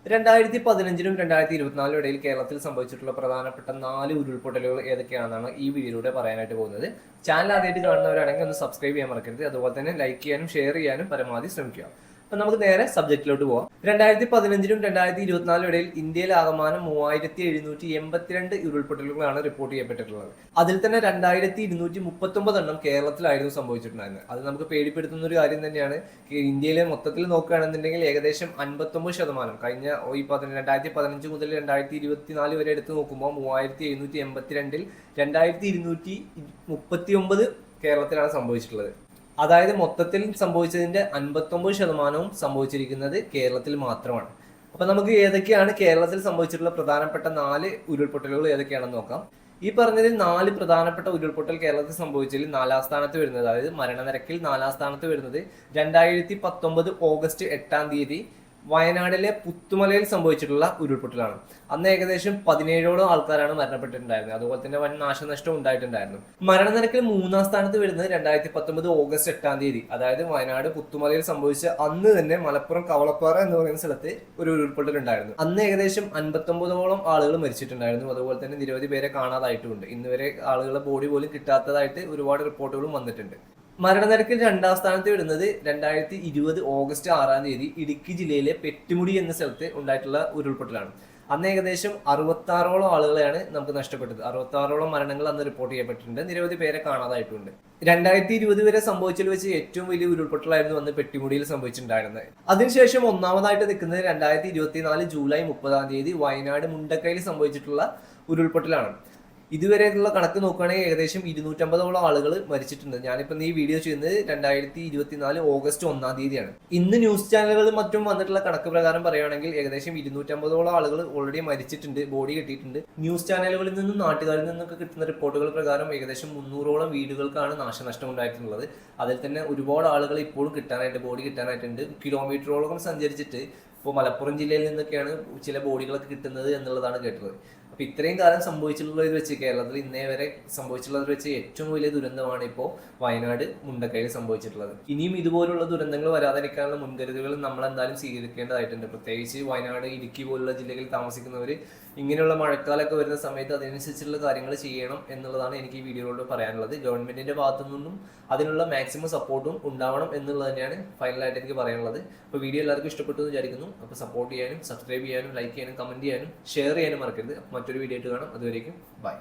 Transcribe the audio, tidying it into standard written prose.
2015-നും 2024 ഇടയിൽ കേരളത്തിൽ സംഭവിച്ചിട്ടുള്ള പ്രധാനപ്പെട്ട 4 ഉരുൾപൊട്ടലുകൾ ഏതൊക്കെയാണെന്നാണ് ഈ വീഡിയോയിലൂടെ പറയാനായിട്ട് പോകുന്നത്. ചാനൽ ആദ്യമായിട്ട് കാണുന്നവരാണെങ്കിൽ ഒന്ന് സബ്സ്ക്രൈബ് ചെയ്യാൻ മറക്കരുത്. അതുപോലെ തന്നെ ലൈക്ക് ചെയ്യാനും ഷെയർ ചെയ്യാനും പരമാവധി ശ്രമിക്കുക. അപ്പൊ നമുക്ക് നേരെ സബ്ജക്റ്റിലോട്ട് പോവാം. 2015-നും 2024 ഇടയിൽ ഇന്ത്യയിൽ ആകമാനം 3782 ഉരുൾപൊട്ടലുകളാണ് റിപ്പോർട്ട് ചെയ്യപ്പെട്ടിട്ടുള്ളത്. അതിൽ തന്നെ 2239 എണ്ണം കേരളത്തിലായിരുന്നു സംഭവിച്ചിട്ടുണ്ടായിരുന്നത്. അത് നമുക്ക് പേടിപ്പെടുത്തുന്ന ഒരു കാര്യം തന്നെയാണ്. ഇന്ത്യയിലെ മൊത്തത്തിൽ നോക്കുകയാണെന്നുണ്ടെങ്കിൽ ഏകദേശം 59%, കഴിഞ്ഞ ഈ 2015 മുതൽ 2024 വരെ എടുത്ത് നോക്കുമ്പോൾ 3782-ൽ 2239 കേരളത്തിലാണ് സംഭവിച്ചിട്ടുള്ളത്. അതായത് മൊത്തത്തിൽ സംഭവിച്ചതിന്റെ 59% സംഭവിച്ചിരിക്കുന്നത് കേരളത്തിൽ മാത്രമാണ്. അപ്പൊ നമുക്ക് ഏതൊക്കെയാണ് കേരളത്തിൽ സംഭവിച്ചിട്ടുള്ള പ്രധാനപ്പെട്ട 4 ഉരുൾപൊട്ടലുകൾ ഏതൊക്കെയാണെന്ന് നോക്കാം. ഈ പറഞ്ഞതിൽ 4 പ്രധാനപ്പെട്ട ഉരുൾപൊട്ടൽ കേരളത്തിൽ സംഭവിച്ചതിൽ 4-ാം സ്ഥാനത്ത് വരുന്നത്, അതായത് മരണനിരക്കിൽ 4-ാം സ്ഥാനത്ത് വരുന്നത് 2019 ഓഗസ്റ്റ് 8-ാം തീയതി വയനാടിലെ പുത്തുമലയിൽ സംഭവിച്ചിട്ടുള്ള ഉരുൾപൊട്ടലാണ്. അന്ന് ഏകദേശം 17ഓളം ആൾക്കാരാണ് മരണപ്പെട്ടിട്ടുണ്ടായിരുന്നത്. അതുപോലെ തന്നെ വൻ നാശനഷ്ടം ഉണ്ടായിട്ടുണ്ടായിരുന്നു. മരണനിരക്കിൽ 3-ാം സ്ഥാനത്ത് വരുന്നത് 2019 ഓഗസ്റ്റ് 8-ാം തീയതി, അതായത് വയനാട് പുത്തുമലയിൽ സംഭവിച്ച അന്ന് തന്നെ മലപ്പുറം കവളപ്പാറ എന്ന് പറയുന്ന സ്ഥലത്ത് ഒരു ഉരുൾപൊട്ടൽ ഉണ്ടായിരുന്നു. അന്ന് ഏകദേശം 59ഓളം ആളുകൾ മരിച്ചിട്ടുണ്ടായിരുന്നു. അതുപോലെ തന്നെ നിരവധി പേരെ കാണാതായിട്ടുമുണ്ട്. ഇന്ന് വരെ ആളുകളുടെ ബോഡി പോലും കിട്ടാത്തതായിട്ട് ഒരുപാട് റിപ്പോർട്ടുകളും വന്നിട്ടുണ്ട്. മരണനിരക്കിൽ 2-ാം സ്ഥാനത്ത് വരുന്നത് 2020 ഓഗസ്റ്റ് 6-ാം തീയതി ഇടുക്കി ജില്ലയിലെ പെട്ടിമുടി എന്ന സ്ഥലത്ത് ഉണ്ടായിട്ടുള്ള ഉരുൾപൊട്ടലാണ്. അന്ന് ഏകദേശം 66ഓളം ആളുകളെയാണ് നമുക്ക് നഷ്ടപ്പെട്ടത്. 66ഓളം മരണങ്ങൾ അന്ന് റിപ്പോർട്ട് ചെയ്യപ്പെട്ടിട്ടുണ്ട്. നിരവധി പേരെ കാണാതായിട്ടുണ്ട്. 2020 വരെ സംഭവിച്ചതിൽ വെച്ച് ഏറ്റവും വലിയ ഉരുൾപൊട്ടലായിരുന്നു അന്ന് പെട്ടിമുടിയിൽ സംഭവിച്ചിട്ടുണ്ടായിരുന്നത്. അതിനുശേഷം ഒന്നാമതായിട്ട് നിൽക്കുന്നത് 2024 ജൂലൈ 30-ാം തീയതി വയനാട് മുണ്ടക്കയിൽ സംഭവിച്ചിട്ടുള്ള ഉരുൾപൊട്ടലാണ്. ഇതുവരെയുള്ള കണക്ക് നോക്കുകയാണെങ്കിൽ ഏകദേശം 250ഓളം ആളുകൾ മരിച്ചിട്ടുണ്ട്. ഞാനിപ്പോൾ ഈ വീഡിയോ ചെയ്യുന്നത് 2024 ഓഗസ്റ്റ് 1-ാം തീയതിയാണ്. ഇന്ന് ന്യൂസ് ചാനലുകളിൽ മറ്റും വന്നിട്ടുള്ള കണക്ക് പ്രകാരം പറയുകയാണെങ്കിൽ ഏകദേശം 250ഓളം ആളുകൾ ഓൾറെഡി മരിച്ചിട്ടുണ്ട്, ബോഡി കിട്ടിയിട്ടുണ്ട്. ന്യൂസ് ചാനലുകളിൽ നിന്നും നാട്ടുകാരിൽ നിന്നൊക്കെ കിട്ടുന്ന റിപ്പോർട്ടുകൾ പ്രകാരം ഏകദേശം 300ഓളം വീടുകൾക്കാണ് നാശനഷ്ടം ഉണ്ടായിട്ടുള്ളത്. അതിൽ തന്നെ ഒരുപാട് ആളുകൾ ഇപ്പോഴും ബോഡി കിട്ടാനായിട്ടുണ്ട്. കിലോമീറ്ററോളം സഞ്ചരിച്ചിട്ട് ഇപ്പോൾ മലപ്പുറം ജില്ലയിൽ നിന്നൊക്കെയാണ് ചില ബോഡികളൊക്കെ കിട്ടുന്നത് എന്നുള്ളതാണ് കേട്ടത്. അപ്പൊ ഇത്രയും കാലം സംഭവിച്ചിട്ടുള്ളത് വെച്ച് കേരളത്തിൽ ഇന്നേ വരെ സംഭവിച്ചിട്ടുള്ളത് വെച്ച് ഏറ്റവും വലിയ ദുരന്തമാണ് ഇപ്പോൾ വയനാട് മുണ്ടക്കയിൽ സംഭവിച്ചിട്ടുള്ളത്. ഇനിയും ഇതുപോലുള്ള ദുരന്തങ്ങൾ വരാതിരിക്കാനുള്ള മുൻകരുതലുകൾ നമ്മൾ എന്തായാലും സ്വീകരിക്കേണ്ടതായിട്ടുണ്ട്. പ്രത്യേകിച്ച് വയനാട്, ഇടുക്കി പോലുള്ള ജില്ലകളിൽ താമസിക്കുന്നവർ ഇങ്ങനെയുള്ള മഴക്കാലമൊക്കെ വരുന്ന സമയത്ത് അതിനനുസരിച്ചുള്ള കാര്യങ്ങൾ ചെയ്യണം എന്നുള്ളതാണ് എനിക്ക് ഈ വീഡിയോയിലൂടെ പറയാനുള്ളത്. ഗവൺമെന്റിന്റെ ഭാഗത്തു നിന്നും അതിനുള്ള മാക്സിമം സപ്പോർട്ടും ഉണ്ടാവണം എന്നുള്ളത് തന്നെയാണ് ഫൈനലായിട്ട് എനിക്ക് പറയാനുള്ളത്. അപ്പോൾ വീഡിയോ എല്ലാവർക്കും ഇഷ്ടപ്പെട്ടു എന്ന് വിചാരിക്കുന്നു. അപ്പോൾ സപ്പോർട്ട് ചെയ്യാനും, സബ്സ്ക്രൈബ് ചെയ്യാനും, ലൈക്ക് ചെയ്യാനും, കമന്റ് ചെയ്യാനും, ഷെയർ ചെയ്യാനും മറക്കരുത്. മറ്റൊരു വീഡിയോ ആയിട്ട് കാണാം. അതുവരേക്കും ബൈ.